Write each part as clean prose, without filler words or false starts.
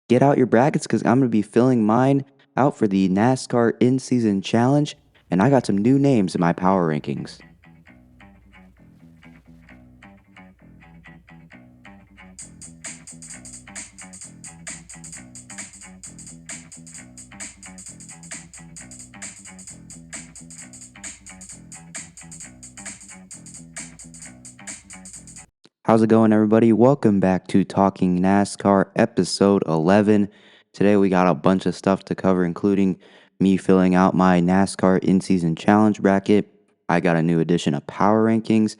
get out your brackets because I'm going to be filling mine out for the NASCAR in-season challenge, and I got some new names in my power rankings. How's it going, everybody? Welcome back to Talking NASCAR episode 11. Today we got a bunch of stuff to cover, including me filling out my NASCAR in-season challenge bracket. I got a new edition of power rankings,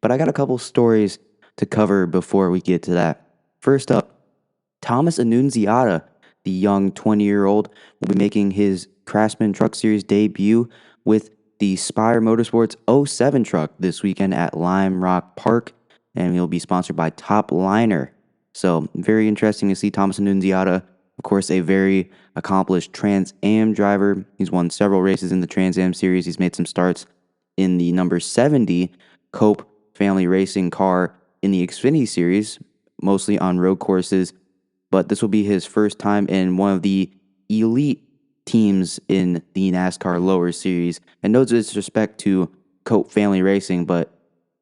but I got a couple stories to cover before we get to that. First up, Thomas Annunziata, the young 20-year-old, will be making his Craftsman Truck Series debut with the Spire Motorsports 07 truck this weekend at Lime Rock Park, and he'll be sponsored by Top Liner. So very interesting to see Thomas Annunziata, of course, a very accomplished Trans Am driver. He's won several races in the Trans Am series. He's made some starts in the number 70 Cope family racing car in the Xfinity series, mostly on road courses. But this will be his first time in one of the elite teams in the NASCAR lower series. And no disrespect to Cope family racing, but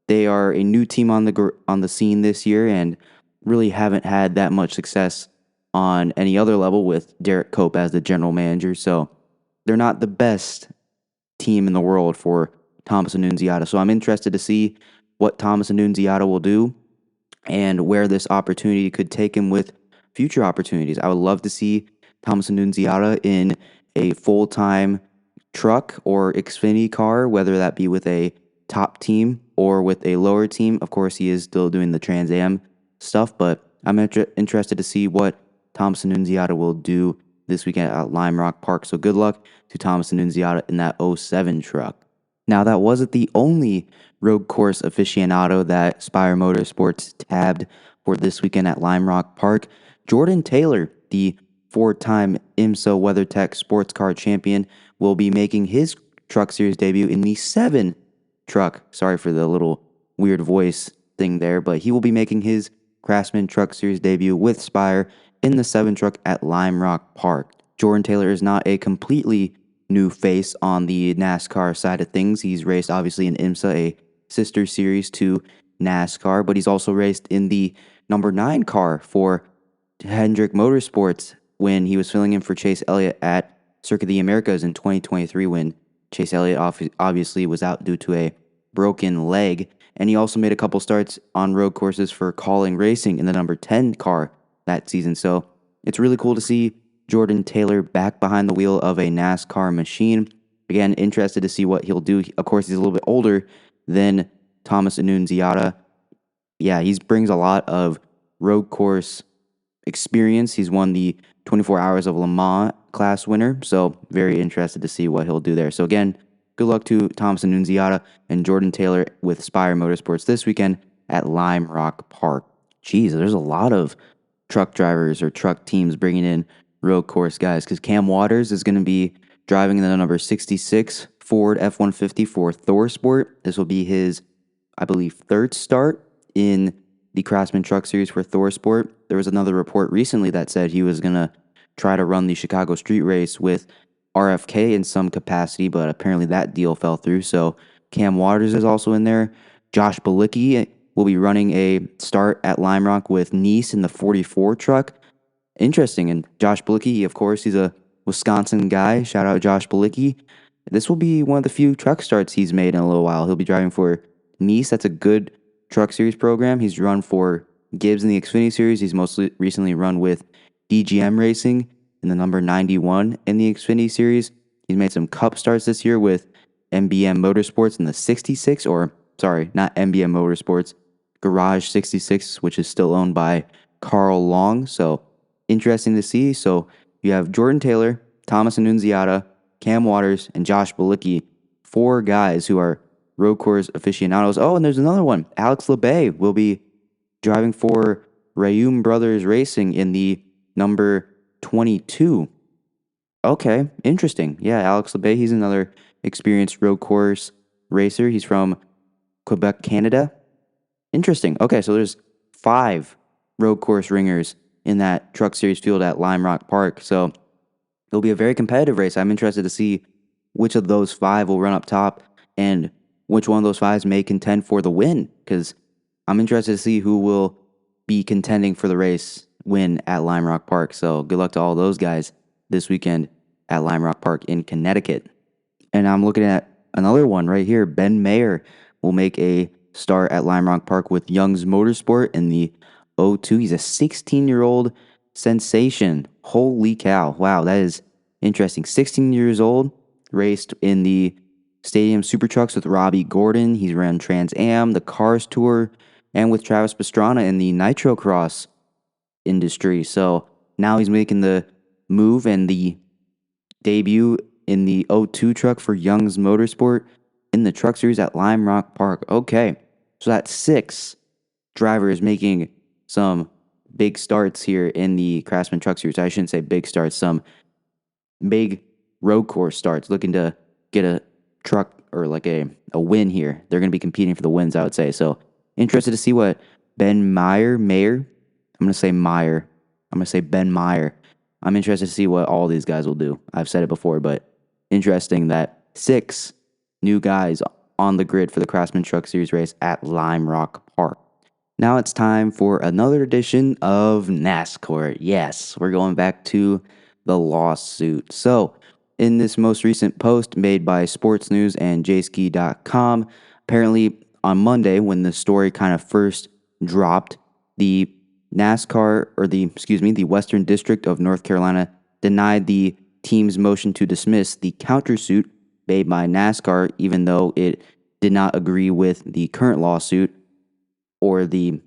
they are a new team on the scene this year and really haven't had that much success on any other level with Derek Cope as the general manager. So they're not the best team in the world for Thomas Annunziata. So I'm interested to see what Thomas Annunziata will do and where this opportunity could take him with future opportunities. I would love to see Thomas Annunziata in a full-time truck or Xfinity car, whether that be with a top team or with a lower team. Of course, he is still doing the Trans Am stuff, but I'm interested to see what Thomas Annunziata will do this weekend at Lime Rock Park. So good luck to Thomas Annunziata in that 07 truck. Now, that wasn't the only road course aficionado that Spire Motorsports tabbed for this weekend at Lime Rock Park. Jordan Taylor, the four-time IMSA WeatherTech Sports Car Champion, will be making his Truck Series debut in the 7 truck. Sorry for the little weird voice thing there, but he will be making his Craftsman Truck Series debut with Spire in the 7 truck at Lime Rock Park. Jordan Taylor is not a completely new face on the NASCAR side of things. He's raced obviously in IMSA, a sister series to NASCAR, but he's also raced in the number 9 car for Hendrick Motorsports when he was filling in for Chase Elliott at Circuit of the Americas in 2023 when Chase Elliott obviously was out due to a broken leg. And he also made a couple starts on road courses for Calling Racing in the number 10 car that season. So it's really cool to see Jordan Taylor back behind the wheel of a NASCAR machine. Again, interested to see what he'll do. Of course, he's a little bit older than Thomas Annunziata. Yeah, he brings a lot of road course experience. He's won the 24 Hours of Le Mans class winner, so very interested to see what he'll do there. So again, good luck to Thomas Annunziata and Jordan Taylor with Spire Motorsports this weekend at Lime Rock Park. Geez, there's a lot of truck drivers or truck teams bringing in road course guys because Cam Waters is going to be driving in the number 66 Ford F-150 for ThorSport. This will be his, I believe, third start in the Craftsman Truck Series for ThorSport. There was another report recently that said he was going to try to run the Chicago Street Race with RFK in some capacity, but apparently that deal fell through. So Cam Waters is also in there. Josh Bilicki will be running a start at Lime Rock with Nice in the 44 truck. Interesting. And Josh Bilicki, of course, he's a Wisconsin guy. Shout out Josh Bilicki. This will be one of the few truck starts he's made in a little while. He'll be driving for Nice. That's a good truck series program. He's run for Gibbs in the Xfinity series. He's mostly recently run with DGM Racing in the number 91 in the Xfinity series. He's made some cup starts this year with MBM Motorsports in the 66, or sorry, not MBM Motorsports, Garage 66, which is still owned by Carl Long. So interesting to see. So you have Jordan Taylor, Thomas Annunziata, Cam Waters, and Josh Bilicki, 4 guys who are road course aficionados. Oh, and there's another one. Alex Labay will be driving for Rayum Brothers Racing in the number 22. Okay, interesting. Yeah, Alex Labay, he's another experienced road course racer. He's from Quebec, Canada. Interesting. Okay, so there's 5 road course ringers in that Truck Series field at Lime Rock Park. So it'll be a very competitive race. I'm interested to see which of those 5 will run up top and which one of those 5 may contend for the win, because I'm interested to see who will be contending for the race win at Lime Rock Park. So good luck to all those guys this weekend at Lime Rock Park in Connecticut. And I'm looking at another one right here. Ben Mayer will make a start at Lime Rock Park with Young's Motorsport in the 02. He's a 16-year-old sensation. Holy cow. Wow, that is interesting. 16 years old, raced in the Stadium Super Trucks with Robbie Gordon. He's ran Trans Am, the Cars Tour, and with Travis Pastrana in the Nitro Cross industry. So now he's making the move and the debut in the 02 truck for Young's Motorsport in the Truck Series at Lime Rock Park. Okay, so that's 6 drivers making some big starts here in the Craftsman Truck Series. I shouldn't say big starts, some big road course starts, looking to get a truck or like a win here. They're going to be competing for the wins, I would say. So interested to see what Ben Mayer, I'm going to say Meyer. I'm going to say Ben Meyer. I'm interested to see what all these guys will do. I've said it before, but interesting that 6 new guys on the grid for the Craftsman Truck Series race at Lime Rock Park. Now it's time for another edition of NASCourt. Yes, we're going back to the lawsuit. So, in this most recent post made by Sports News and jski.com, apparently on Monday when the story kind of first dropped, the the Western District of North Carolina denied the team's motion to dismiss the countersuit made by NASCAR, even though it did not agree with the current lawsuit or the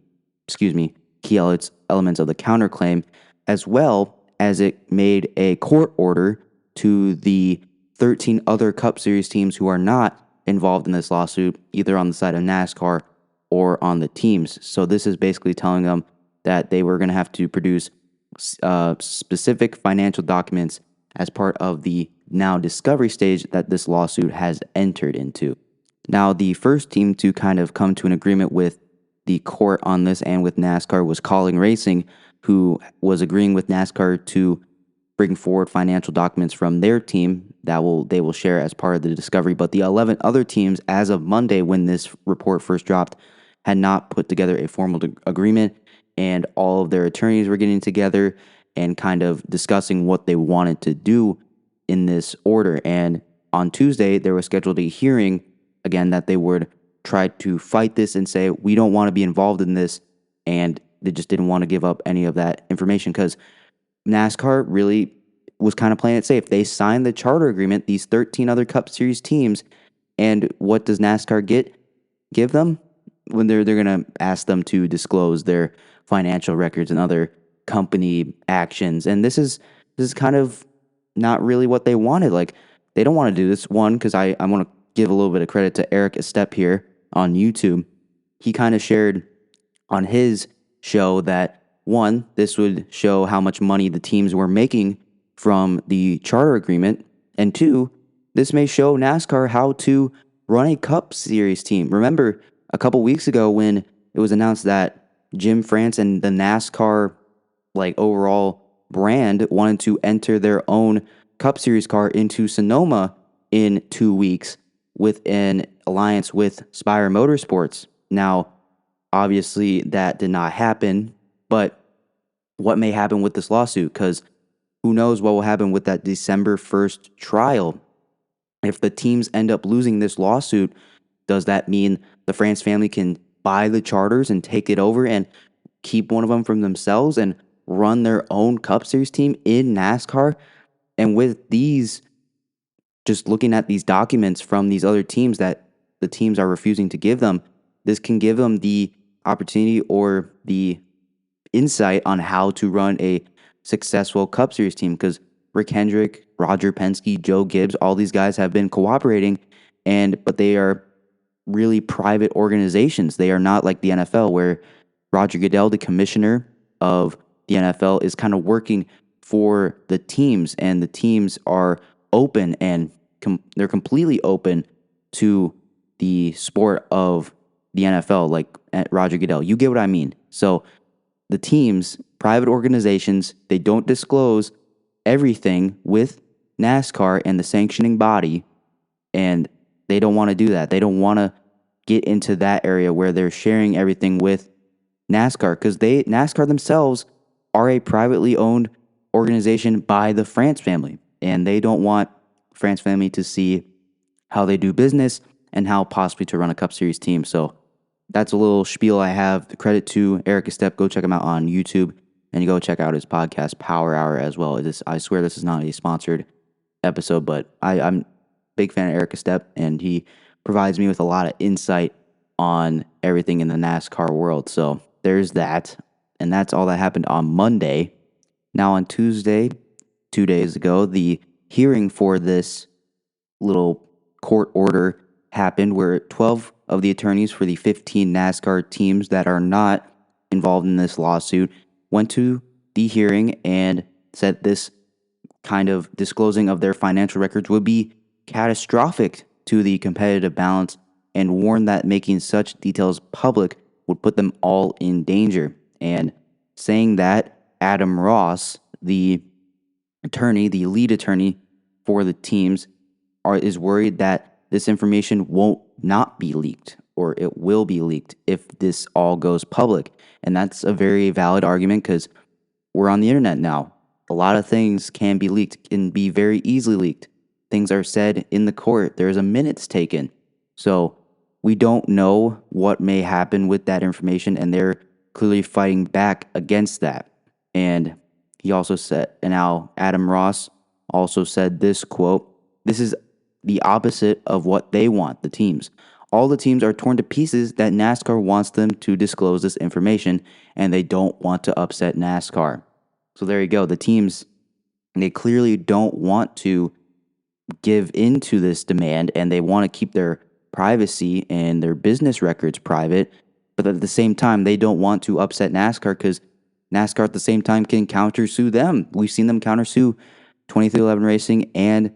key elements of the counterclaim, as well as it made a court order to the 13 other Cup Series teams who are not involved in this lawsuit, either on the side of NASCAR or on the teams. So this is basically telling them that they were going to have to produce specific financial documents as part of the now discovery stage that this lawsuit has entered into. Now, the first team to kind of come to an agreement with the court on this and with NASCAR was Calling Racing, who was agreeing with NASCAR to bring forward financial documents from their team that they will share as part of the discovery. But the 11 other teams, as of Monday when this report first dropped, had not put together a formal agreement, and all of their attorneys were getting together and kind of discussing what they wanted to do in this order. And on Tuesday, there was scheduled a hearing, again, that they would try to fight this and say, we don't want to be involved in this, and they just didn't want to give up any of that information because NASCAR really was kind of playing it safe. They signed the charter agreement, these 13 other Cup Series teams, and what does NASCAR give them? When they're going to ask them to disclose their financial records and other company actions. And this is kind of not really what they wanted. Like, they don't want to do this. One, because I want to give a little bit of credit to Eric Estep here on YouTube. He kind of shared on his show that, one, this would show how much money the teams were making from the charter agreement, and two, this may show NASCAR how to run a Cup Series team. Remember, a couple weeks ago when it was announced that Jim France and the NASCAR overall brand wanted to enter their own Cup Series car into Sonoma in 2 weeks with an alliance with Spire Motorsports. Now, obviously, that did not happen, but what may happen with this lawsuit? Because who knows what will happen with that December 1st trial. If the teams end up losing this lawsuit, does that mean the France family can buy the charters and take it over and keep one of them from themselves and run their own Cup Series team in NASCAR? And with these, just looking at these documents from these other teams that the teams are refusing to give them, this can give them the opportunity or the insight on how to run a successful Cup Series team, because Rick Hendrick, Roger Penske, Joe Gibbs, all these guys have been cooperating, but they are really private organizations. They are not like the NFL, where Roger Goodell, the commissioner of the NFL, is kind of working for the teams, and the teams are open and they're completely open to the sport of the NFL, like at Roger Goodell. You get what I mean? So the teams private organizations. They don't disclose everything with NASCAR and the sanctioning body, and they don't want to do that. They don't want to get into that area where they're sharing everything with NASCAR, because NASCAR themselves are a privately owned organization by the France family, and they don't want France family to see how they do business and how possibly to run a Cup Series team. So that's a little spiel I have. The credit to Eric Estep. Go check him out on YouTube, and you go check out his podcast, Power Hour, as well. I swear this is not a sponsored episode, but I'm a big fan of Eric Estep, and he provides me with a lot of insight on everything in the NASCAR world. So there's that, and that's all that happened on Monday. Now on Tuesday, 2 days ago, the hearing for this little court order happened where 12 of the attorneys for the 15 NASCAR teams that are not involved in this lawsuit went to the hearing and said this kind of disclosing of their financial records would be catastrophic to the competitive balance, and warned that making such details public would put them all in danger. And saying that, Adam Ross, the lead attorney for the teams, is worried that this information won't not be leaked, or it will be leaked if this all goes public. And that's a very valid argument, because we're on the internet now. A lot of things can be leaked, can be very easily leaked. Things are said in the court. There's a minutes taken. So we don't know what may happen with that information, and they're clearly fighting back against that. And he also said, and now Adam Ross also said this quote, "This is the opposite of what they want, the teams. All the teams are torn to pieces that NASCAR wants them to disclose this information, and they don't want to upset NASCAR." So there you go. The teams, they clearly don't want to give into this demand, and they want to keep their privacy and their business records private. But at the same time, they don't want to upset NASCAR, because NASCAR at the same time can countersue them. We've seen them countersue 2311 Racing and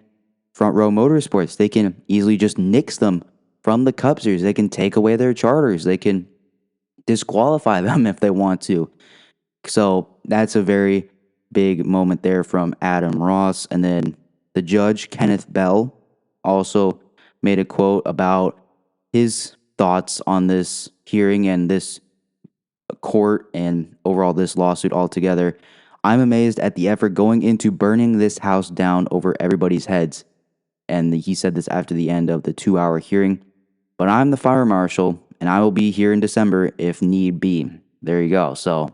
Front Row Motorsports. They can easily just nix them from the Cup Series. They can take away their charters. They can disqualify them if they want to. So that's a very big moment there from Adam Ross. And then the judge, Kenneth Bell, also made a quote about his thoughts on this hearing and this court and overall this lawsuit altogether. "I'm amazed at the effort going into burning this house down over everybody's heads." And he said this after the end of the 2-hour hearing. "But I'm the fire marshal, and I will be here in December if need be." There you go. So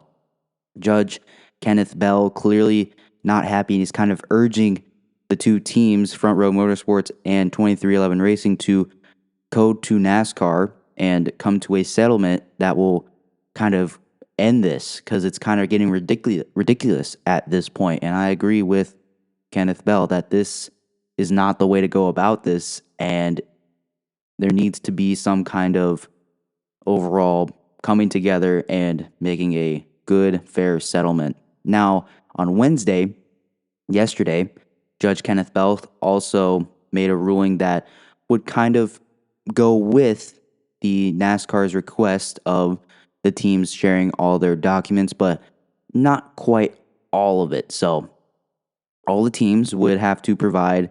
Judge Kenneth Bell clearly not happy, and he's kind of urging the two teams, Front Row Motorsports and 2311 Racing, to go to NASCAR and come to a settlement that will kind of end this, because it's kind of getting ridiculous at this point. And I agree with Kenneth Bell that this is not the way to go about this, and there needs to be some kind of overall coming together and making a good, fair settlement. Now, on Wednesday, yesterday, Judge Kenneth Bell also made a ruling that would kind of go with the NASCAR's request of the teams sharing all their documents, but not quite all of it. So all the teams would have to provide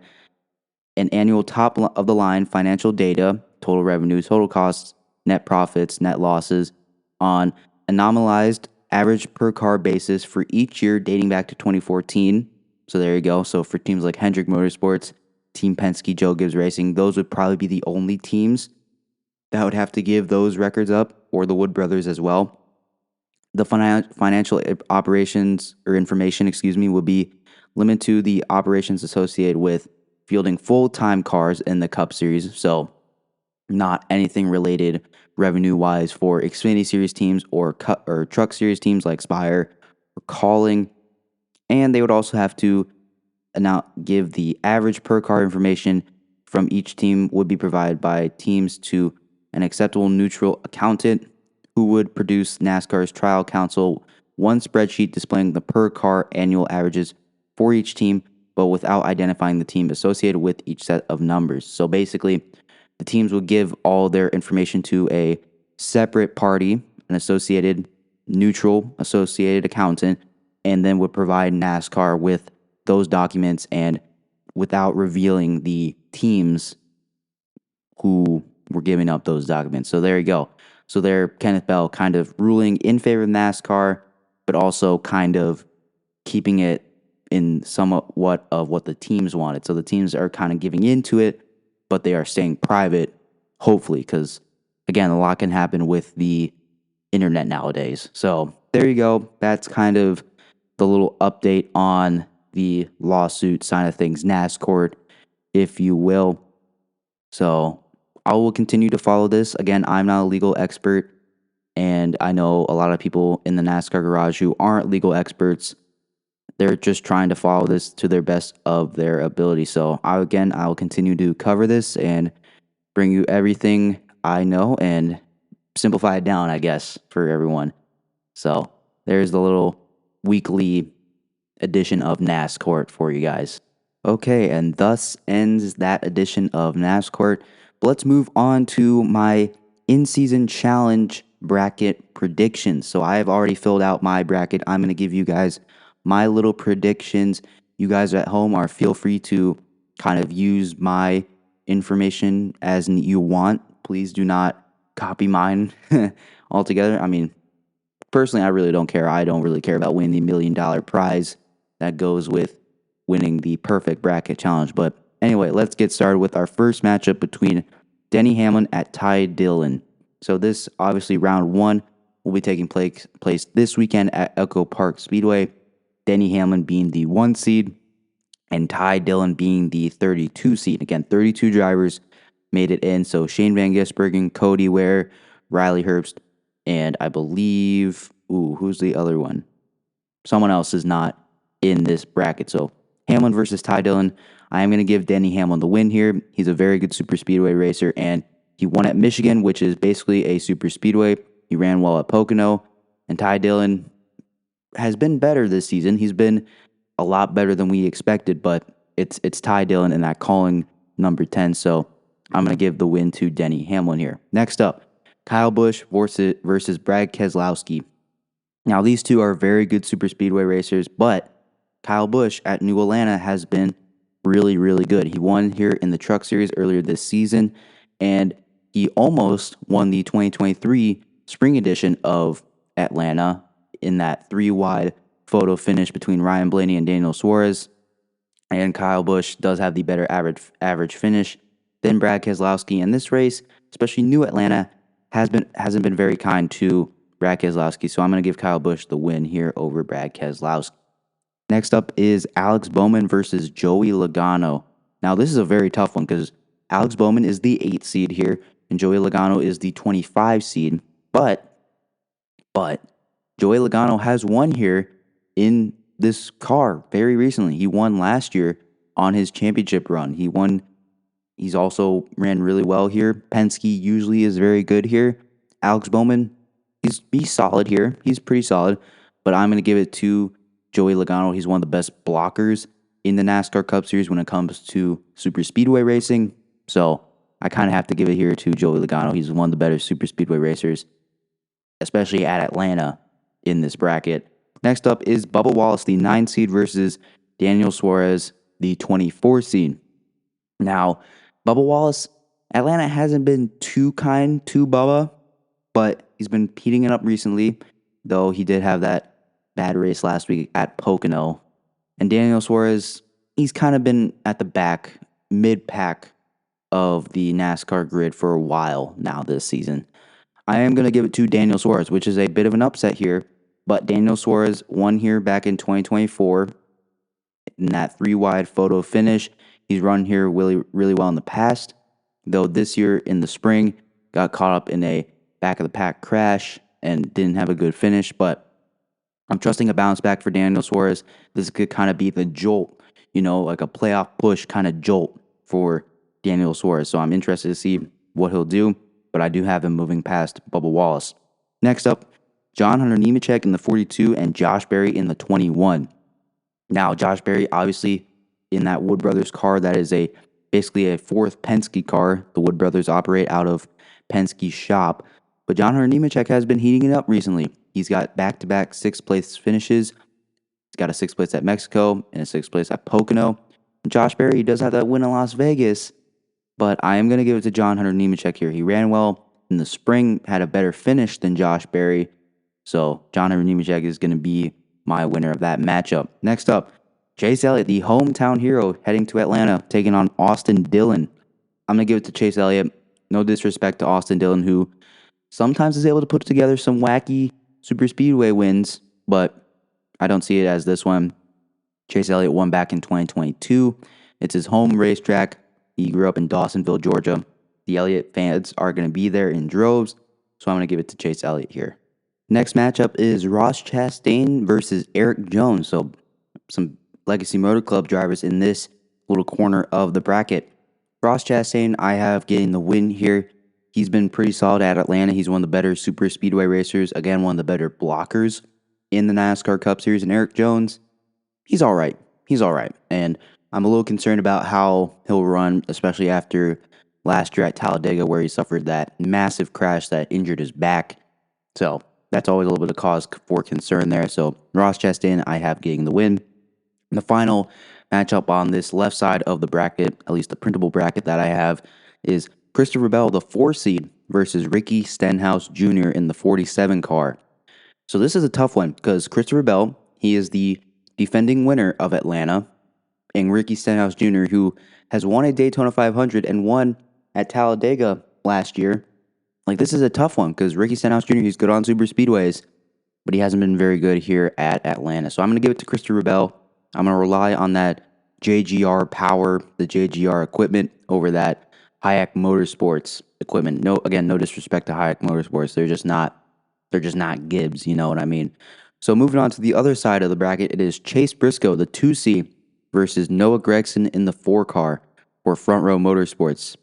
an annual top of the line financial data, total revenue, total costs, net profits, net losses, on a nominalized average per car basis for each year dating back to 2014. So there you go. So for teams like Hendrick Motorsports, Team Penske, Joe Gibbs Racing, those would probably be the only teams that would have to give those records up, or the Wood Brothers as well. The financial operations or information, will be limited to the operations associated with fielding full-time cars in the Cup Series. So not anything related revenue-wise for Xfinity Series teams or Truck Series teams like Spire or Calling. And they would also have to now give the average per car information from each team would be provided by teams to an acceptable neutral accountant who would produce NASCAR's trial counsel one spreadsheet displaying the per car annual averages for each team, but without identifying the team associated with each set of numbers. So basically, the teams will give all their information to a separate party, an associated, neutral associated accountant, and then would provide NASCAR with those documents and without revealing the teams who were giving up those documents. So there you go. So there, Kenneth Bell kind of ruling in favor of NASCAR, but also kind of keeping it in somewhat of what the teams wanted. So the teams are kind of giving into it, but they are staying private, hopefully, because again, a lot can happen with the internet nowadays. So there you go. That's kind of the little update on the lawsuit side of things, NASCourt, if you will. So I will continue to follow this. Again, I'm not a legal expert, and I know a lot of people in the NASCAR garage who aren't legal experts. They're just trying to follow this to their best of their ability. So I will continue to cover this and bring you everything I know and simplify it down, I guess, for everyone. So there's the little weekly edition of NASCourt for you guys. Okay, and thus ends that edition of NASCourt. But let's move on to my in-season challenge bracket predictions. So I have already filled out my bracket. I'm going to give you guys my little predictions. You guys at home feel free to kind of use my information as you want. Please do not copy mine altogether. I mean, personally, I really don't care. I don't really care about winning the $1 million prize that goes with winning the perfect bracket challenge. But anyway, let's get started with our first matchup between Denny Hamlin at Ty Dillon. So this, obviously, round one will be taking place this weekend at Echo Park Speedway. Denny Hamlin being the 1 seed and Ty Dillon being the 32 seed. Again, 32 drivers made it in. So Shane Van Gisbergen, Cody Ware, Riley Herbst, and I believe, who's the other one? Someone else is not in this bracket. So Hamlin versus Ty Dillon. I am going to give Denny Hamlin the win here. He's a very good super speedway racer, and he won at Michigan, which is basically a super speedway. He ran well at Pocono, and Ty Dillon has been better this season. He's been a lot better than we expected, but it's Ty Dillon in that calling number 10. So I'm going to give the win to Denny Hamlin here. Next up, Kyle Busch versus Brad Keselowski. Now, these two are very good super speedway racers, but Kyle Busch at New Atlanta has been really, really good. He won here in the Truck Series earlier this season, and he almost won the 2023 Spring Edition of Atlanta in that 3-wide photo finish between Ryan Blaney and Daniel Suarez. And Kyle Busch does have the better average finish than Brad Keselowski in this race, especially New Atlanta hasn't been very kind to Brad Keselowski, so I'm going to give Kyle Busch the win here over Brad Keselowski. Next up is Alex Bowman versus Joey Logano. Now, this is a very tough one because Alex Bowman is the 8th seed here, and Joey Logano is the 25 seed. But Joey Logano has won here in this car very recently. He won last year on his championship run. He's also ran really well here. Penske usually is very good here. Alex Bowman, he's solid here. He's pretty solid, but I'm going to give it to Joey Logano. He's one of the best blockers in the NASCAR Cup Series when it comes to super speedway racing. So I kind of have to give it here to Joey Logano. He's one of the better super speedway racers, especially at Atlanta in this bracket. Next up is Bubba Wallace, the 9 seed versus Daniel Suarez, the 24 seed. Now, Bubba Wallace, Atlanta hasn't been too kind to Bubba, but he's been heating it up recently, though he did have that bad race last week at Pocono. And Daniel Suarez, he's kind of been at the back, mid-pack of the NASCAR grid for a while now this season. I am going to give it to Daniel Suarez, which is a bit of an upset here, but Daniel Suarez won here back in 2024 in that 3-wide photo finish. He's run here really, really well in the past, though this year in the spring got caught up in a back-of-the-pack crash and didn't have a good finish, but I'm trusting a bounce back for Daniel Suarez. This could kind of be the jolt, like a playoff push kind of jolt for Daniel Suarez. So I'm interested to see what he'll do, but I do have him moving past Bubba Wallace. Next up, John Hunter Nemechek in the 42 and Josh Berry in the 21. Now, Josh Berry, obviously, in that Wood Brothers car, that is basically a 4th Penske car. The Wood Brothers operate out of Penske's shop. But John Hunter Nemechek has been heating it up recently. He's got back-to-back 6th place finishes He's got a 6th place at Mexico and a 6th place at Pocono. And Josh Berry, he does have that win in Las Vegas, but I am going to give it to John Hunter Nemechek here. He ran well in the spring, had a better finish than Josh Berry. So John Hunter Nemechek is going to be my winner of that matchup. Next up, Chase Elliott, the hometown hero, heading to Atlanta, taking on Austin Dillon. I'm going to give it to Chase Elliott. No disrespect to Austin Dillon, who sometimes is able to put together some wacky super speedway wins, but I don't see it as this one. Chase Elliott won back in 2022. It's his home racetrack. He grew up in Dawsonville, Georgia. The Elliott fans are going to be there in droves, so I'm going to give it to Chase Elliott here. Next matchup is Ross Chastain versus Eric Jones. So some Legacy Motor Club drivers in this little corner of the bracket. Ross Chastain, I have getting the win here. He's been pretty solid at Atlanta. He's one of the better super speedway racers. Again, one of the better blockers in the NASCAR Cup Series. And Eric Jones, he's all right. He's all right. And I'm a little concerned about how he'll run, especially after last year at Talladega, where he suffered that massive crash that injured his back. So that's always a little bit of cause for concern there. So Ross Chastain, I have getting the win. And the final matchup on this left side of the bracket, at least the printable bracket that I have, is Christopher Bell, the 4 seed, versus Ricky Stenhouse Jr. in the 47 car. So this is a tough one because Christopher Bell, he is the defending winner of Atlanta, and Ricky Stenhouse Jr., who has won a Daytona 500 and won at Talladega last year. Like, this is a tough one because Ricky Stenhouse Jr., he's good on super speedways, but he hasn't been very good here at Atlanta. So I'm going to give it to Christopher Bell. I'm going to rely on that JGR power, the JGR equipment over that Hayek Motorsports equipment. No disrespect to Hayek Motorsports. They're just not Gibbs, you know what I mean? So moving on to the other side of the bracket, it is Chase Briscoe, the 2C, versus Noah Gragson in the 4 car for Front Row Motorsports.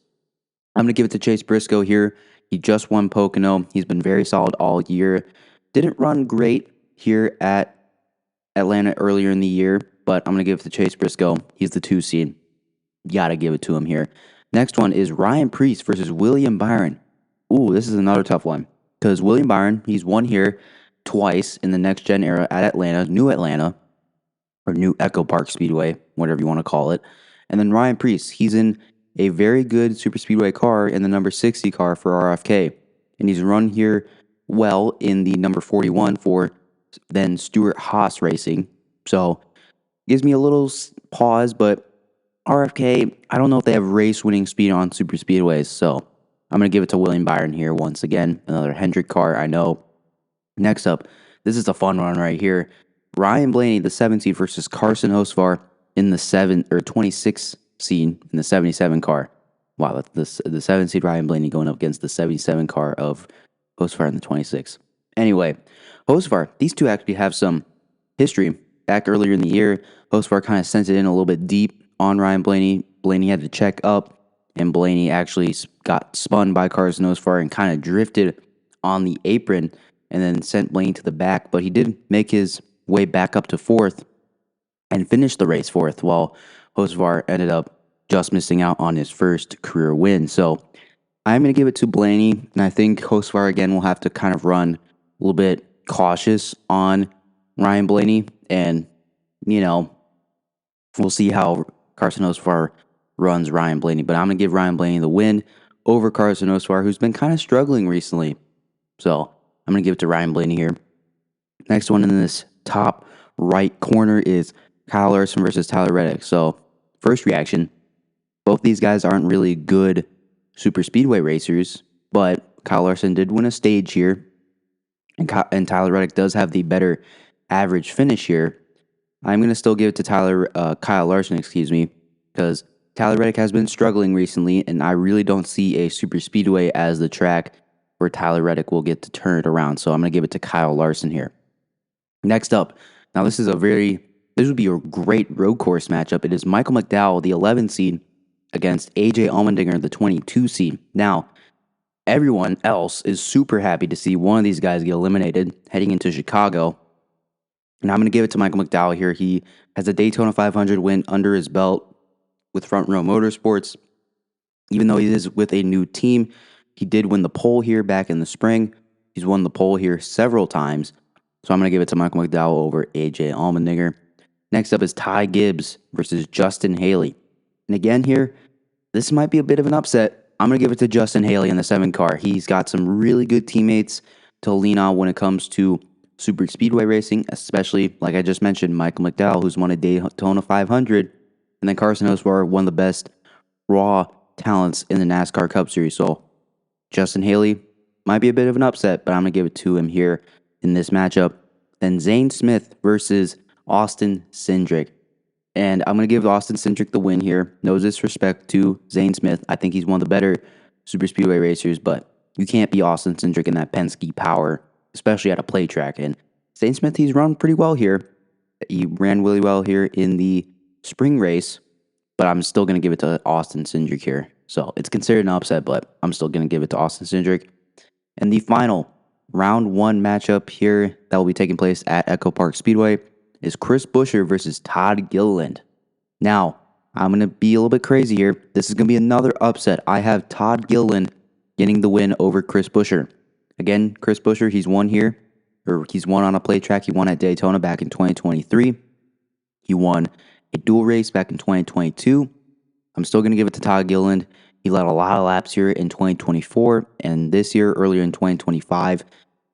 I'm going to give it to Chase Briscoe here. He just won Pocono. He's been very solid all year. Didn't run great here at Atlanta earlier in the year, but I'm going to give it to Chase Briscoe. He's the 2 seed. Got to give it to him here. Next one is Ryan Preece versus William Byron. Ooh, this is another tough one because William Byron, he's won here twice in the next gen era at Atlanta, or New Echo Park Speedway, whatever you want to call it. And then Ryan Preece, he's in a very good super speedway car in the number 60 car for RFK. And he's run here well in the number 41 for then Stuart Haas Racing. So gives me a little pause, but RFK, I don't know if they have race winning speed on super speedways. So I'm going to give it to William Byron here once again. Another Hendrick car, I know. Next up, this is a fun one right here. Ryan Blaney, the 7 seed, versus Carson Hocevar in the 26 seed in the 77 car. Wow, that's the 7 seed Ryan Blaney going up against the 77 car of Hocevar in the 26. Anyway, Hocevar, these two actually have some history. Back earlier in the year, Hocevar kind of sent it in a little bit deep on Ryan Blaney. Blaney had to check up, and Blaney actually got spun by Carson Hocevar and kind of drifted on the apron and then sent Blaney to the back. But he did make his way back up to 4th and finished the race 4th, while Hocevar ended up just missing out on his first career win. So I'm going to give it to Blaney, and I think Hocevar again will have to kind of run a little bit cautious on Ryan Blaney, and, you know, we'll see how Carson Hocevar runs Ryan Blaney, but I'm going to give Ryan Blaney the win over Carson Hocevar, who's been kind of struggling recently. So I'm going to give it to Ryan Blaney here. Next one in this top right corner is Kyle Larson versus Tyler Reddick. So first reaction, both these guys aren't really good super speedway racers, but Kyle Larson did win a stage here, and Tyler Reddick does have the better average finish here. I'm going to still give it to Kyle Larson, because Tyler Reddick has been struggling recently, and I really don't see a super speedway as the track where Tyler Reddick will get to turn it around. So I'm going to give it to Kyle Larson here. Next up, now this would be a great road course matchup. It is Michael McDowell, the 11 seed, against AJ Allmendinger, the 22 seed. Now, everyone else is super happy to see one of these guys get eliminated heading into Chicago. And I'm going to give it to Michael McDowell here. He has a Daytona 500 win under his belt with Front Row Motorsports. Even though he is with a new team, he did win the pole here back in the spring. He's won the pole here several times. So I'm going to give it to Michael McDowell over AJ Allmendinger. Next up is Ty Gibbs versus Justin Haley. And again here, this might be a bit of an upset. I'm going to give it to Justin Haley in the 7 car. He's got some really good teammates to lean on when it comes to super speedway racing, especially, like I just mentioned, Michael McDowell, who's won a Daytona 500, and then Carson Hocevar, one of the best raw talents in the NASCAR Cup Series. So Justin Haley might be a bit of an upset, but I'm going to give it to him here in this matchup. Then Zane Smith versus Austin Cindric. And I'm going to give Austin Cindric the win here. No disrespect to Zane Smith. I think he's one of the better super speedway racers, but you can't be Austin Cindric in that Penske power, especially at a play track. And Zane Smith, he's run pretty well here. He ran really well here in the spring race, but I'm still going to give it to Austin Cindric here. So it's considered an upset, but I'm still going to give it to Austin Cindric. And the final round 1 matchup here that will be taking place at Echo Park Speedway is Chris Buescher versus Todd Gilliland. Now, I'm going to be a little bit crazy here. This is going to be another upset. I have Todd Gilliland getting the win over Chris Buescher. Again, Chris Buescher, he's won here, or he's won on a play track. He won at Daytona back in 2023. He won a dual race back in 2022. I'm still going to give it to Todd Gilliland. He led a lot of laps here in 2024, and this year, earlier in 2025,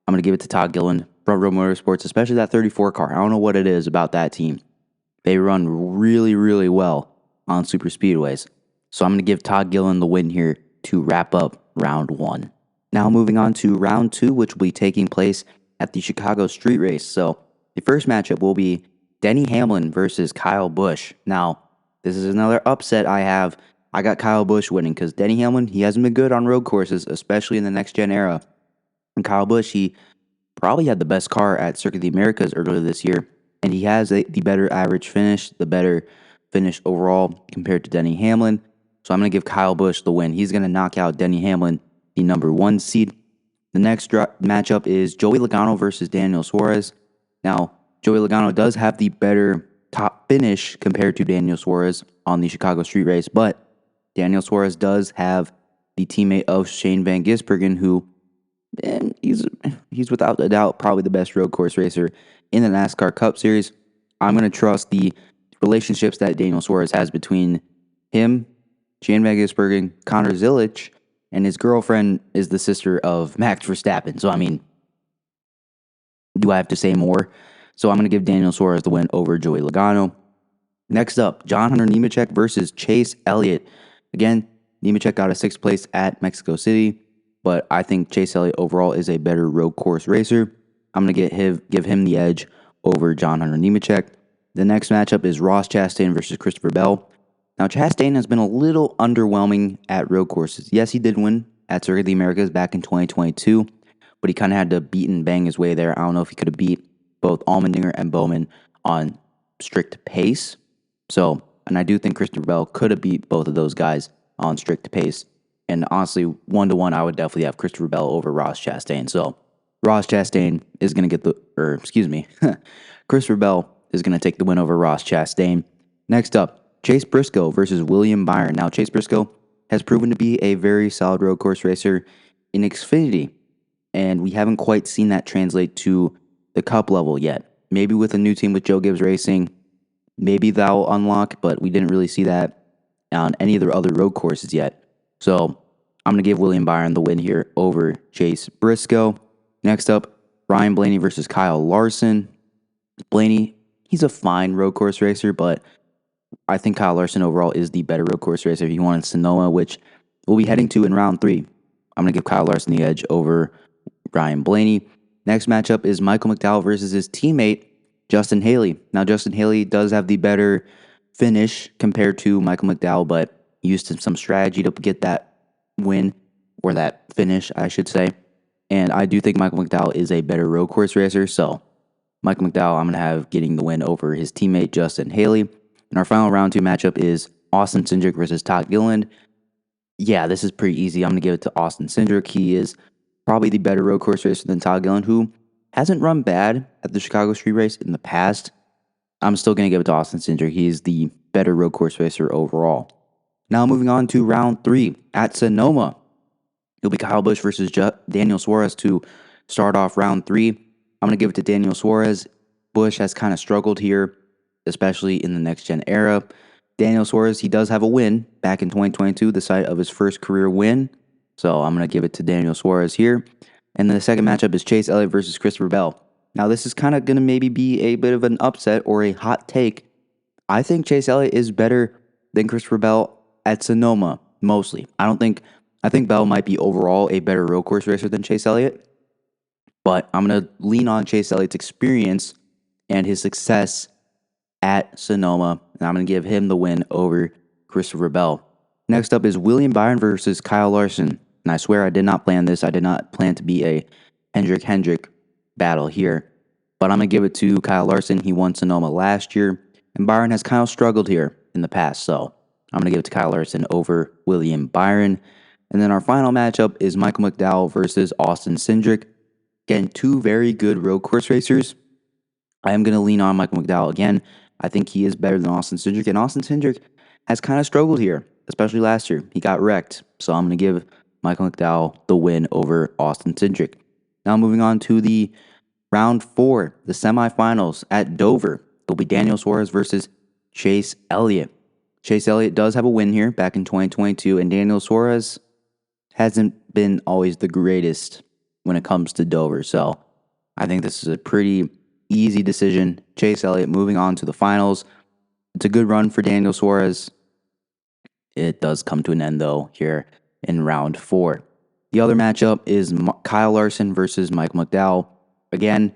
I'm going to give it to Todd Gilliland, Front Row Motorsports, especially that 34 car. I don't know what it is about that team. They run really, really well on super speedways. So I'm going to give Todd Gilliland the win here to wrap up round 1. Now moving on to round 2, which will be taking place at the Chicago Street Race. So the first matchup will be Denny Hamlin versus Kyle Busch. Now, this is another upset I have. I got Kyle Busch winning because Denny Hamlin, he hasn't been good on road courses, especially in the next-gen era. And Kyle Busch, he probably had the best car at Circuit of the Americas earlier this year. And he has the better average finish, the better finish overall compared to Denny Hamlin. So I'm going to give Kyle Busch the win. He's going to knock out Denny Hamlin, the number 1 seed. The next matchup is Joey Logano versus Daniel Suarez. Now, Joey Logano does have the better top finish compared to Daniel Suarez on the Chicago Street Race, but Daniel Suarez does have the teammate of Shane Van Gisbergen, who he's without a doubt probably the best road course racer in the NASCAR Cup Series. I'm going to trust the relationships that Daniel Suarez has between him, Shane Van Gisbergen, Connor Zilisch, and his girlfriend is the sister of Max Verstappen. So, I mean, do I have to say more? So I'm going to give Daniel Suarez the win over Joey Logano. Next up, John Hunter Nemechek versus Chase Elliott. Again, Nemechek got a 6th place at Mexico City, but I think Chase Elliott overall is a better road course racer. I'm going to give him the edge over John Hunter Nemechek. The next matchup is Ross Chastain versus Christopher Bell. Now, Chastain has been a little underwhelming at road courses. Yes, he did win at Circuit of the Americas back in 2022, but he kind of had to beat and bang his way there. I don't know if he could have beat both Allmendinger and Bowman on strict pace. So, and I do think Christopher Bell could have beat both of those guys on strict pace. And honestly, 1-to-1, I would definitely have Christopher Bell over Ross Chastain. So, Ross Chastain is going to get Christopher Bell is going to take the win over Ross Chastain. Next up, Chase Briscoe versus William Byron. Now, Chase Briscoe has proven to be a very solid road course racer in Xfinity, and we haven't quite seen that translate to the Cup level yet. Maybe with a new team with Joe Gibbs Racing, maybe that'll unlock, but we didn't really see that on any of the other road courses yet. So I'm going to give William Byron the win here over Chase Briscoe. Next up, Ryan Blaney versus Kyle Larson. Blaney, he's a fine road course racer, but I think Kyle Larson overall is the better road course racer. If you want Sonoma, which we'll be heading to in round 3, I'm going to give Kyle Larson the edge over Ryan Blaney. Next matchup is Michael McDowell versus his teammate, Justin Haley. Now, Justin Haley does have the better finish compared to Michael McDowell, but used some strategy to get that win, or that finish, I should say. And I do think Michael McDowell is a better road course racer, so Michael McDowell I'm going to have getting the win over his teammate, Justin Haley. And our final round 2 matchup is Austin Cindric versus Todd Gilliland. Yeah, this is pretty easy. I'm going to give it to Austin Cindric. He is probably the better road course racer than Todd Gilliland, who hasn't run bad at the Chicago Street Race in the past. I'm still going to give it to Austin Cindric. He's the better road course racer overall. Now moving on to round 3 at Sonoma. It'll be Kyle Busch versus Daniel Suarez to start off round 3. I'm I'm going to give it to Daniel Suarez. Busch has kind of struggled here, especially in the next-gen era. Daniel Suarez, he does have a win back in 2022, the site of his first career win. So I'm going to give it to Daniel Suarez here. And then the second matchup is Chase Elliott versus Christopher Bell. Now, this is kind of going to maybe be a bit of an upset or a hot take. I think Chase Elliott is better than Christopher Bell at Sonoma, mostly. I think Bell might be overall a better road course racer than Chase Elliott. But I'm going to lean on Chase Elliott's experience and his success at Sonoma. And I'm going to give him the win over Christopher Bell. Next up is William Byron versus Kyle Larson. And I swear I did not plan this. I did not plan to be a Hendrick battle here. But I'm going to give it to Kyle Larson. He won Sonoma last year. And Byron has kind of struggled here in the past. So I'm going to give it to Kyle Larson over William Byron. And then our final matchup is Michael McDowell versus Austin Cindric. Again, two very good road course racers. I am going to lean on Michael McDowell again. I think he is better than Austin Cindric. And Austin Cindric has kind of struggled here, especially last year. He got wrecked. So I'm going to give Michael McDowell the win over Austin Cindric. Now moving on to the round 4, the semifinals at Dover. It'll be Daniel Suarez versus Chase Elliott. Chase Elliott does have a win here back in 2022, and Daniel Suarez hasn't been always the greatest when it comes to Dover. So I think this is a pretty easy decision. Chase Elliott moving on to the finals. It's a good run for Daniel Suarez. It does come to an end, though, here in round 4. The other matchup is Kyle Larson versus Michael McDowell. Again,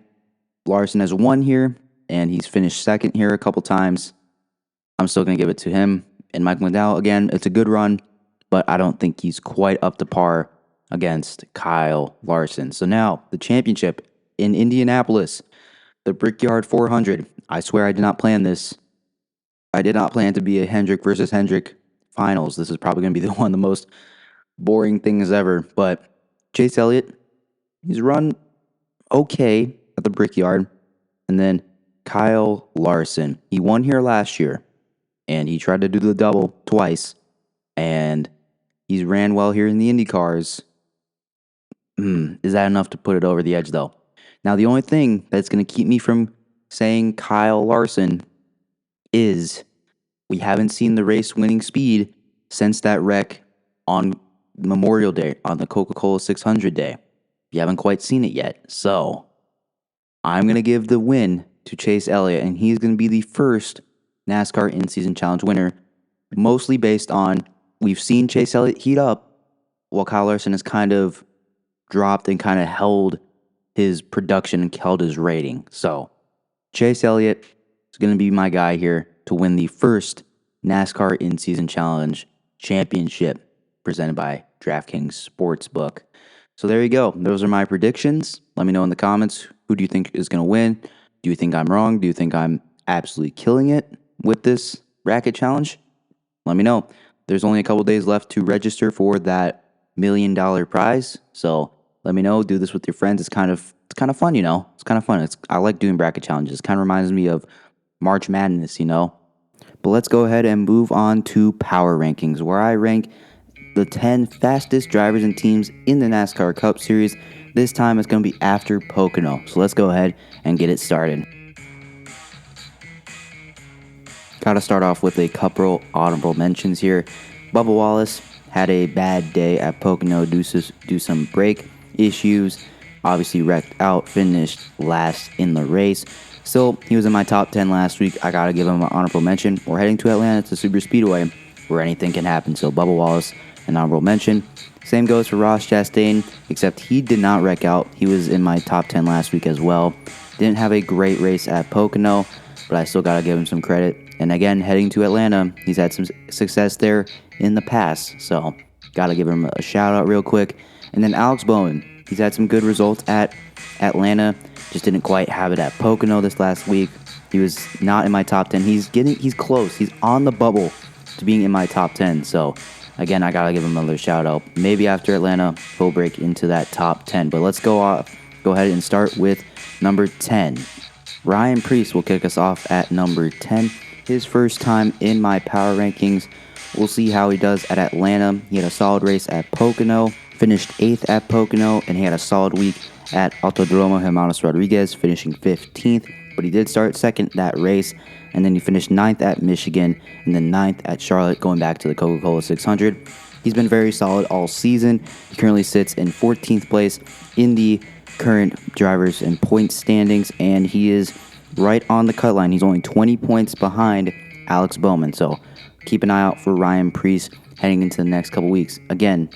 Larson has won here, and he's finished second here a couple times. I'm still going to give it to him. And Michael McDowell, again, it's a good run, but I don't think he's quite up to par against Kyle Larson. So now, the championship in Indianapolis, the Brickyard 400. I swear I did not plan this. I did not plan to be a Hendrick versus Hendrick finals. This is probably going to be one of the most boring things ever. But Chase Elliott, he's run okay at the Brickyard. And then Kyle Larson, he won here last year. And he tried to do the double twice. And he's ran well here in the Indy cars. Is that enough to put it over the edge, though? Now, the only thing that's going to keep me from saying Kyle Larson is we haven't seen the race winning speed since that wreck on Memorial Day, on the Coca-Cola 600 day. You haven't quite seen it yet. So I'm going to give the win to Chase Elliott, and he's going to be the first NASCAR in-season challenge winner, mostly based on we've seen Chase Elliott heat up while Kyle Larson has kind of dropped and kind of held his production and held his rating. So Chase Elliott is going to be my guy here to win the first NASCAR in-season challenge championship presented by DraftKings Sportsbook. So there you go. Those are my predictions. Let me know in the comments, who do you think is going to win? Do you think I'm wrong? Do you think I'm absolutely killing it with this bracket challenge? Let me know. There's only a couple days left to register for that $1 million prize. So let me know. Do this with your friends. It's kind of fun, you know. It's kind of fun. I like doing bracket challenges. It kind of reminds me of March Madness, you know. But let's go ahead and move on to power rankings, where I rank the 10 fastest drivers and teams in the NASCAR Cup Series. This time it's going to be after Pocono. So let's go ahead and get it started. Got to start off with a couple honorable mentions here. Bubba Wallace had a bad day at Pocono due to some brake issues. Obviously wrecked out, finished last in the race. Still, he was in my top 10 last week. I got to give him an honorable mention. We're heading to Atlanta to Super Speedway, where anything can happen. So Bubba Wallace, an honorable mention. Same goes for Ross Chastain, except he did not wreck out. He was in my top 10 last week as well. Didn't have a great race at Pocono, but I still got to give him some credit. And again, heading to Atlanta, he's had some success there in the past. So, got to give him a shout out real quick. And then Alex Bowman, he's had some good results at Atlanta. Just didn't quite have it at Pocono this last week. He was not in my top 10. He's close. He's on the bubble to being in my top 10. So, again, I got to give him another shout out. Maybe after Atlanta, he'll break into that top 10. But let's go ahead and start with number 10. Ryan Preece will kick us off at number 10. His first time in my power rankings. We'll see how he does at Atlanta. He had a solid race at Pocono, finished 8th at Pocono, and he had a solid week at Autodromo Hermanos Rodriguez, finishing 15th, but he did start second that race, and then he finished 9th at Michigan, and then 9th at Charlotte, going back to the Coca-Cola 600. He's been very solid all season. He currently sits in 14th place in the current drivers and point standings, and he is right on the cut line. He's only 20 points behind Alex Bowman, so keep an eye out for Ryan Preece heading into the next couple weeks. Again,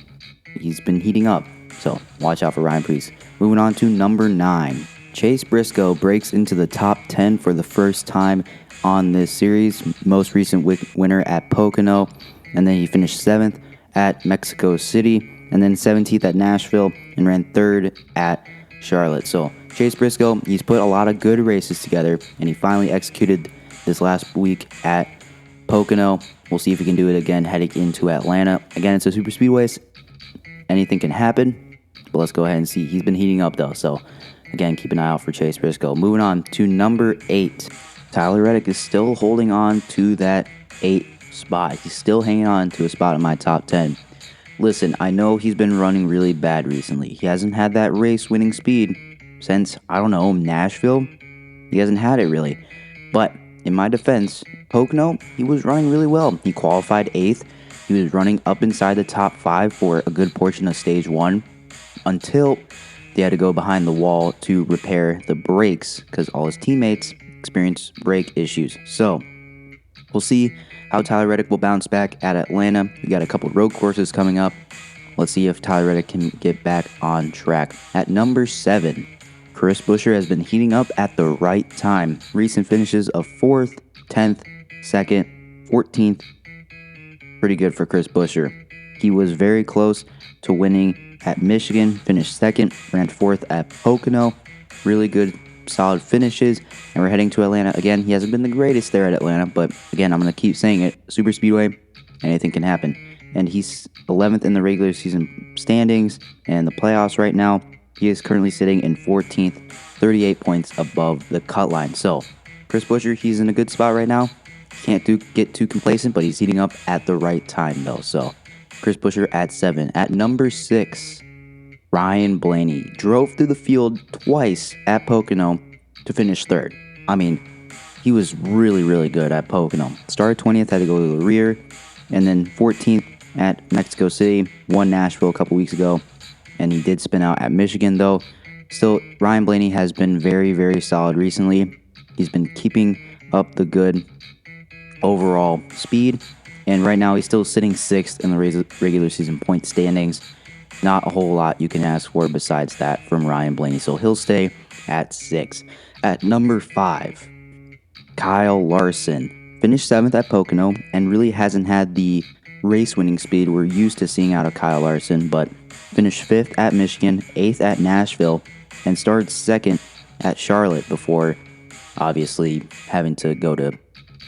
he's been heating up, so watch out for Ryan Preece. Moving on to number 9. Chase Briscoe breaks into the top 10 for the first time on this series. Most recent winner at Pocono, and then he finished 7th at Mexico City, and then 17th at Nashville, and ran 3rd at Charlotte. So Chase Briscoe, he's put a lot of good races together, and he finally executed this last week at Pocono. We'll see if he can do it again heading into Atlanta. Again, it's a super speedway. Anything can happen, but let's go ahead and see. He's been heating up though, so again, keep an eye out for Chase Briscoe. Moving on to number 8. Tyler Reddick is still holding on to that 8 spot. He's still hanging on to a spot in my top 10. Listen, I know he's been running really bad recently. He hasn't had that race winning speed since, I don't know, Nashville. He hasn't had it really. But in my defense, Pocono, he was running really well. He qualified 8th. He was running up inside the top 5 for a good portion of stage 1 until they had to go behind the wall to repair the brakes because all his teammates experienced brake issues. So we'll see how Tyler Reddick will bounce back at Atlanta. We got a couple road courses coming up. Let's see if Tyler Reddick can get back on track. At number 7, Chris Buescher has been heating up at the right time. Recent finishes of 4th, 10th, 2nd, 14th. Pretty good for Chris Buescher. He was very close to winning at Michigan, finished 2nd, ran 4th at Pocono. Really good, solid finishes, and we're heading to Atlanta. Again, he hasn't been the greatest there at Atlanta, but again, I'm going to keep saying it. Super Speedway, anything can happen. And he's 11th in the regular season standings and the playoffs right now. He is currently sitting in 14th, 38 points above the cut line. So, Chris Buescher, he's in a good spot right now. Can't get too complacent, but he's heating up at the right time, though. So, Chris Buescher at 7. At number 6, Ryan Blaney drove through the field twice at Pocono to finish 3rd. I mean, he was really, really good at Pocono. Started 20th, had to go to the rear, and then 14th at Mexico City, won Nashville a couple weeks ago, and he did spin out at Michigan, though. Still, Ryan Blaney has been very, very solid recently. He's been keeping up the good overall speed, and right now he's still sitting 6th in the regular season point standings. Not a whole lot you can ask for besides that from Ryan Blaney, so he'll stay at 6. At number 5, Kyle Larson finished 7th at Pocono and really hasn't had the race-winning speed we're used to seeing out of Kyle Larson, but finished 5th at Michigan, 8th at Nashville, and started 2nd at Charlotte before obviously having to go to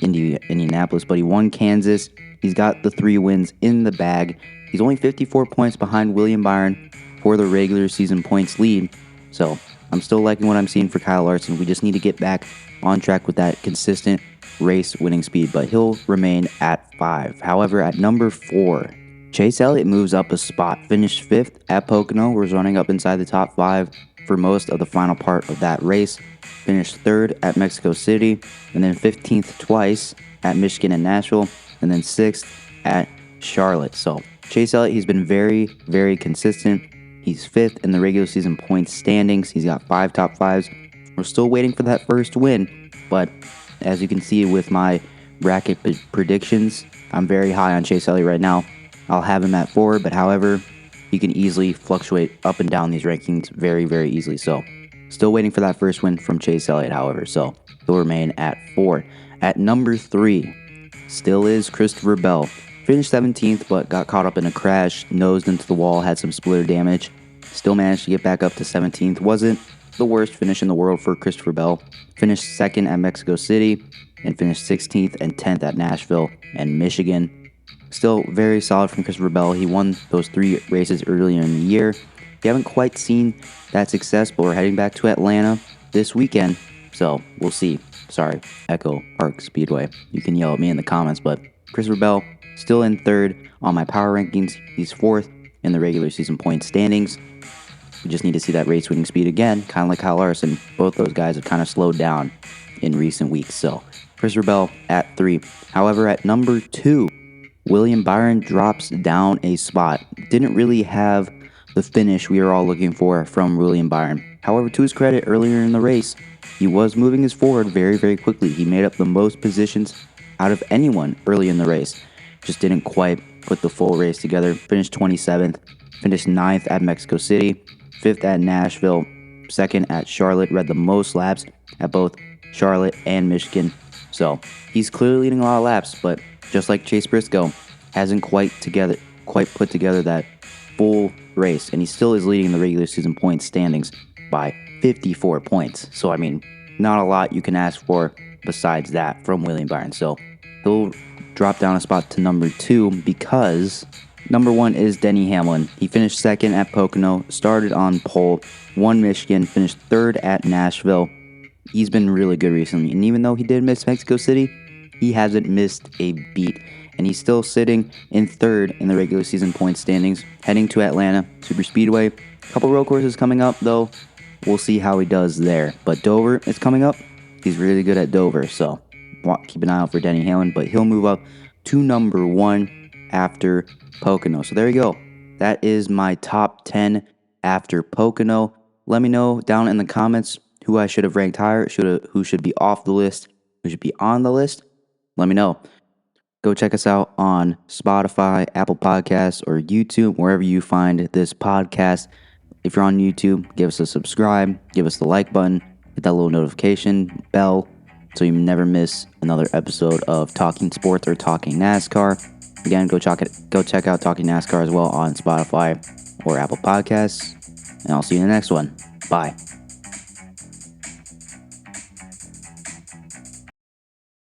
Indianapolis, but he won Kansas. He's got the 3 wins in the bag. He's only 54 points behind William Byron for the regular season points lead. So I'm still liking what I'm seeing for Kyle Larson. We just need to get back on track with that consistent race winning speed, but he'll remain at 5. However, at number 4, Chase Elliott moves up a spot. Finished 5th at Pocono. Was running up inside the top 5 for most of the final part of that race. Finished 3rd at Mexico City, and then 15th twice at Michigan and Nashville, and then 6th at Charlotte. So Chase Elliott, he's been very, very consistent. He's 5th in the regular season points standings. He's got 5 top 5s. We're still waiting for that first win, but as you can see with my bracket predictions, I'm very high on Chase Elliott right now. I'll have him at 4, but however, he can easily fluctuate up and down these rankings very, very easily. So still waiting for that first win from Chase Elliott, however, so he'll remain at 4. At number 3, still is Christopher Bell. Finished 17th, but got caught up in a crash, nosed into the wall, had some splitter damage. Still managed to get back up to 17th. Wasn't the worst finish in the world for Christopher Bell. Finished 2nd at Mexico City, and finished 16th and 10th at Nashville and Michigan. Still very solid from Christopher Bell. He won those 3 races earlier in the year. We haven't quite seen that success, but we're heading back to Atlanta this weekend, so we'll see. Sorry, Echo Park Speedway. You can yell at me in the comments, but Christopher Bell still in 3rd on my power rankings. He's 4th in the regular season point standings. We just need to see that race winning speed again, kind of like Kyle Larson. Both those guys have kind of slowed down in recent weeks. So Christopher Bell at 3. However, at number 2, William Byron drops down a spot. Didn't really have the finish we were all looking for from William Byron. However, to his credit, earlier in the race, he was moving his forward very, very quickly. He made up the most positions out of anyone early in the race. Just didn't quite put the full race together. Finished 27th, finished 9th at Mexico City, 5th at Nashville, 2nd at Charlotte. Read the most laps at both Charlotte and Michigan. So he's clearly leading a lot of laps, but just like Chase Briscoe, hasn't quite put together that full race, and he still is leading the regular season points standings by 54 points. So I mean, not a lot you can ask for besides that from William Byron. So he'll drop down a spot to number 2 because number 1 is Denny Hamlin. He finished 2nd at Pocono, started on pole, won Michigan, finished 3rd at Nashville. He's been really good recently, and even though he did miss Mexico City, he hasn't missed a beat, and he's still sitting in 3rd in the regular season points standings, heading to Atlanta Super Speedway. A couple road courses coming up, though. We'll see how he does there. But Dover is coming up. He's really good at Dover, so keep an eye out for Denny Hamlin, but he'll move up to number 1 after Pocono. So there you go. That is my top 10 after Pocono. Let me know down in the comments who I should have ranked higher, who should be off the list, who should be on the list. Let me know. Go check us out on Spotify, Apple Podcasts, or YouTube, wherever you find this podcast. If you're on YouTube, give us a subscribe, give us the like button, hit that little notification bell so you never miss another episode of Talking Sports or Talking NASCAR. Again, go check out Talking NASCAR as well on Spotify or Apple Podcasts, and I'll see you in the next one. Bye.